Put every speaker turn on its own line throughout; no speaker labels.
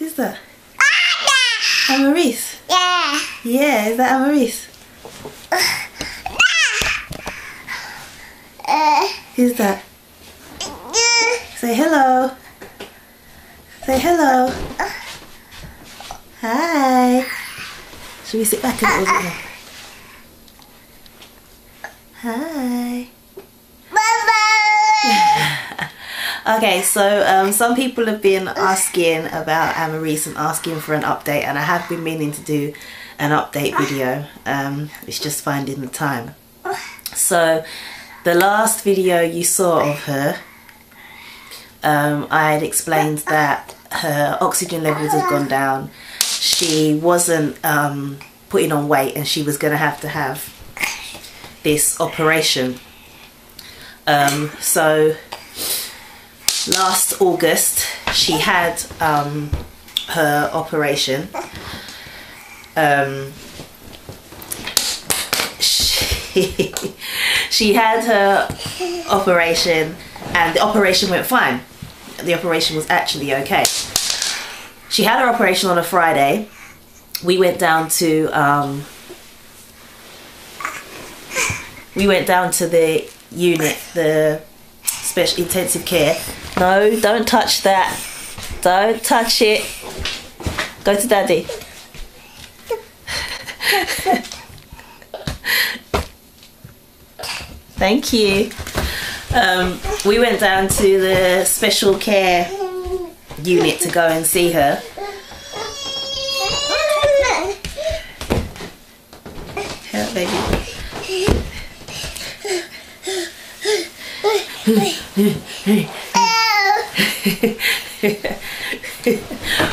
Who's that? Amaris?
Yeah.
Yeah, is that Amaris? Who's that? Say hello. Say hello. Hi. Should we sit back a little bit more? Hi. Okay, so some people have been asking about Amaris and asking for an update, and I have been meaning to do an update video. It's just finding the time. So the last video you saw of her, I had explained that her oxygen levels had gone down. She wasn't putting on weight, and she was going to have this operation. So last August she had her operation. She had her operation, and the operation went fine. The operation was actually okay. She had her operation on a Friday. We went down to the unit, the special intensive care. No, don't touch that. Don't touch it. Go to daddy. Thank you. We went down to the special care unit to go and see her. Yeah, baby.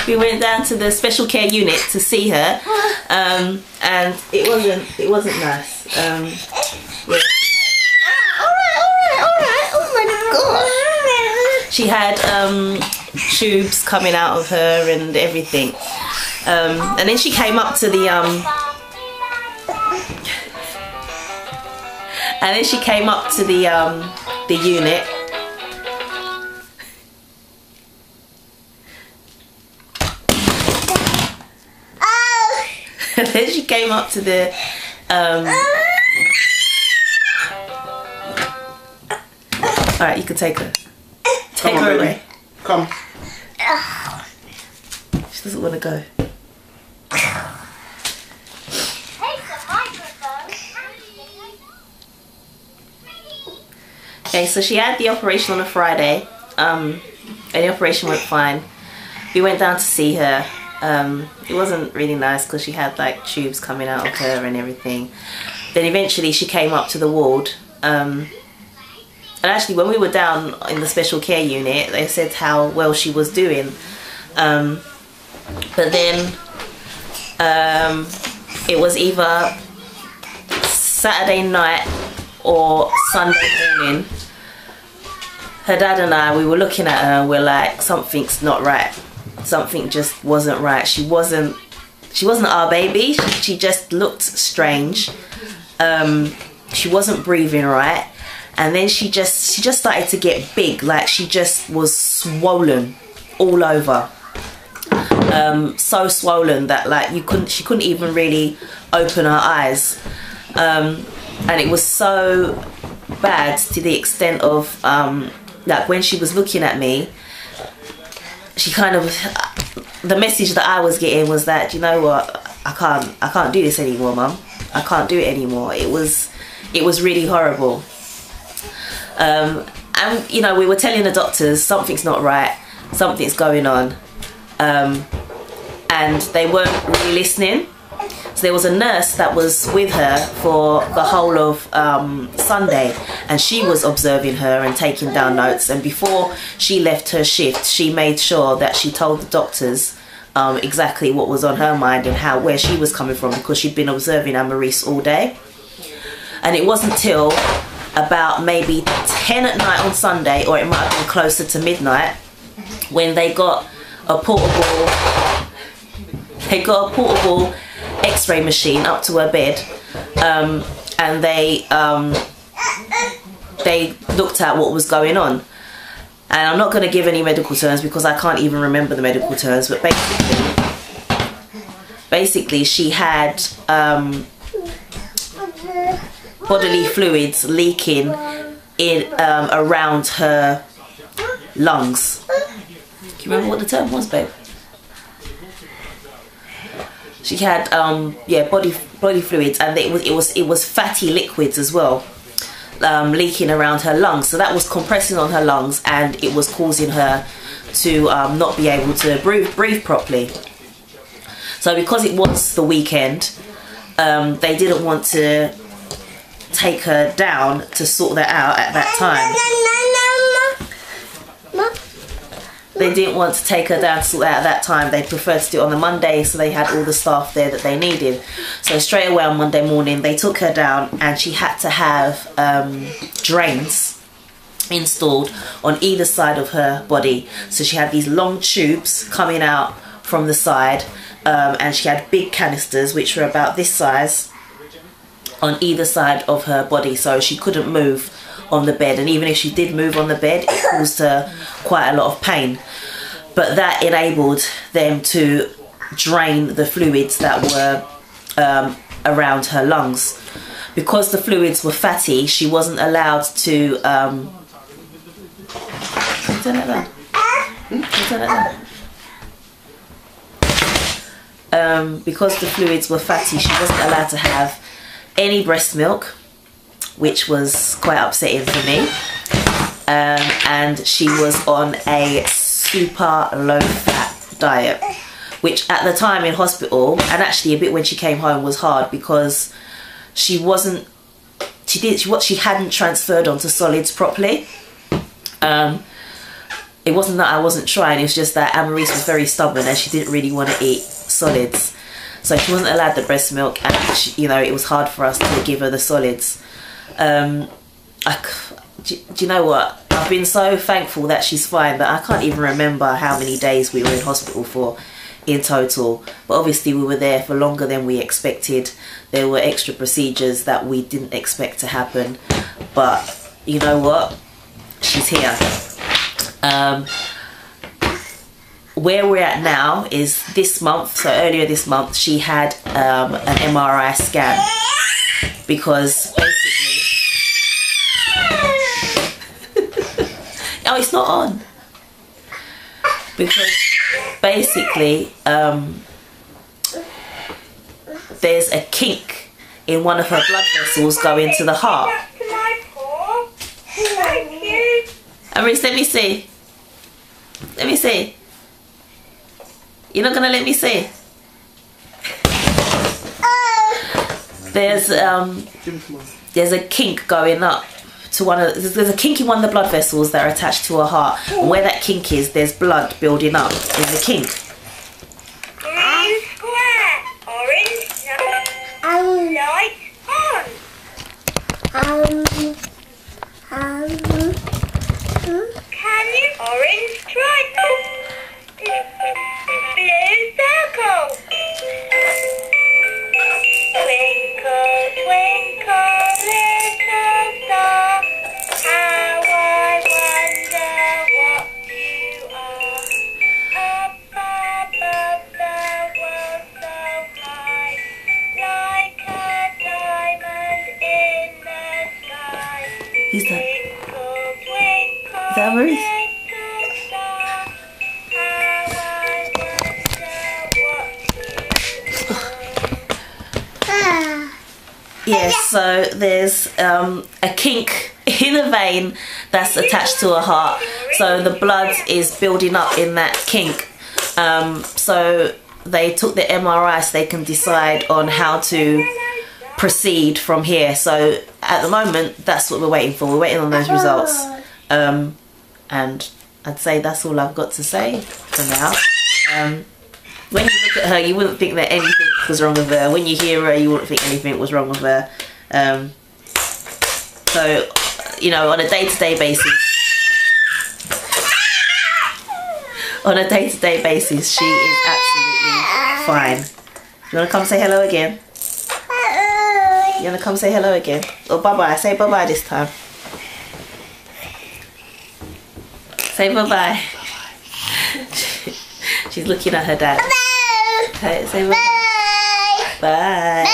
We went down to the special care unit to see her, and it wasn't nice. Yeah.
Alright. Oh my gosh.
She had tubes coming out of her and everything, and then she came up to the unit. And then she came up to the alright, you can take her. Take her away.
Come.
She doesn't want to go. Okay, so she had the operation on a Friday, and the operation went fine. We went down to see her. It wasn't really nice because she had like tubes coming out of her and everything. Then eventually she came up to the ward, and actually when we were down in the special care unit, they said how well she was doing, but then it was either Saturday night or Sunday morning. Her dad and I, we were looking at her and we're like, something's not right. Something just wasn't right. She wasn't our baby. She just looked strange. She wasn't breathing right, and then she just started to get big. Like she just was swollen all over. So swollen that like she couldn't even really open her eyes, and it was so bad to the extent of like when she was looking at me, she kind of, the message that I was getting was that, you know what, I can't do this anymore, Mum. I can't do it anymore. It was really horrible. And you know, we were telling the doctors something's not right, something's going on, and they weren't really listening. So there was a nurse that was with her for the whole of Sunday, and she was observing her and taking down notes, and before she left her shift she made sure that she told the doctors exactly what was on her mind and where she was coming from, because she'd been observing Amaris all day. And it wasn't till about maybe 10 at night on Sunday, or it might have been closer to midnight, when they got a portable x-ray machine up to her bed, and they looked at what was going on. And I'm not going to give any medical terms because I can't even remember the medical terms, but basically she had bodily fluids leaking in around her lungs. Do you remember what the term was, babe? She had yeah, body fluids, and it was fatty liquids as well, leaking around her lungs. So that was compressing on her lungs, and it was causing her to not be able to breathe properly. So because it was the weekend, they didn't want to take her down to sort that out at that time. They didn't want to take her down to sort that out at that time. They preferred to do it on the Monday, so they had all the staff there that they needed. So straight away on Monday morning, they took her down, and she had to have drains installed on either side of her body. So she had these long tubes coming out from the side, and she had big canisters which were about this size on either side of her body, so she couldn't move on the bed, and even if she did move on the bed, it caused her quite a lot of pain. But that enabled them to drain the fluids that were around her lungs. Because the fluids were fatty, she wasn't allowed to turn it down. Turn it down. Because the fluids were fatty, she wasn't allowed to have any breast milk, which was quite upsetting for me. And she was on a super low fat diet, which at the time in hospital, and actually a bit when she came home, was hard because she hadn't transferred onto solids properly. It wasn't that I wasn't trying, it was just that Amaris was very stubborn and she didn't really want to eat solids. So she wasn't allowed the breast milk, and she, you know, it was hard for us to give her the solids. Do you know what? I've been so thankful that she's fine that I can't even remember how many days we were in hospital for in total. But obviously we were there for longer than we expected. There were extra procedures that we didn't expect to happen. But you know what? She's here. Where we're at now is this month. So earlier this month she had an MRI scan, because basically oh, it's not on, because basically there's a kink in one of her blood vessels going to the heart. Amaris, let me see. Let me see. You're not gonna let me see? There's a kink going up to there's a kink in one of the blood vessels that are attached to her heart, and where that kink is, there's blood building up in the kink.
Green square, orange light on. Can you orange triangle? Blue circle. Twinkle, twinkle, little star, how I wonder what you are. Up above the world so high, like a diamond in the sky.
Who's that?
Twinkle, twinkle,
Is that Amaris?
little star, how I wonder what you are.
Yeah, so there's a kink in a vein that's attached to her heart, so the blood is building up in that kink. So they took the MRI so they can decide on how to proceed from here. So at the moment, that's what we're waiting for. We're waiting on those results, and I'd say that's all I've got to say for now. When you look at her, you wouldn't think that anything was wrong with her. When you hear her, you wouldn't think anything was wrong with her. So, you know, on a day-to-day basis, she is absolutely fine. You want to come say hello again? You want to come say hello again? Or bye-bye. Say bye-bye this time. Say bye-bye. She's looking at her dad.
Bye.
Say bye. Bye.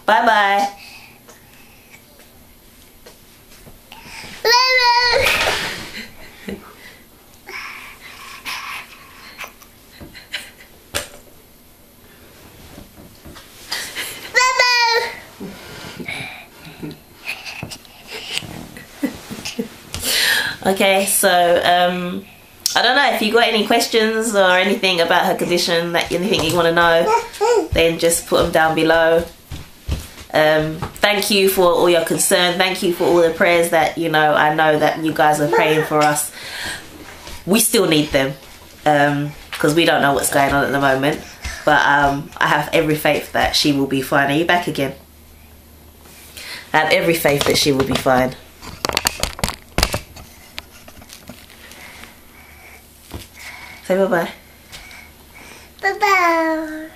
Bye-bye. Okay, so I don't know if you got any questions or anything about her condition, that anything you want to know, then just put them down below. Thank you for all your concern. Thank you for all the prayers that, you know, I know that you guys are praying for us. We still need them because we don't know what's going on at the moment. But I have every faith that she will be fine. Are you back again? I have every faith that she will be fine. Say bye-bye.
Bye-bye.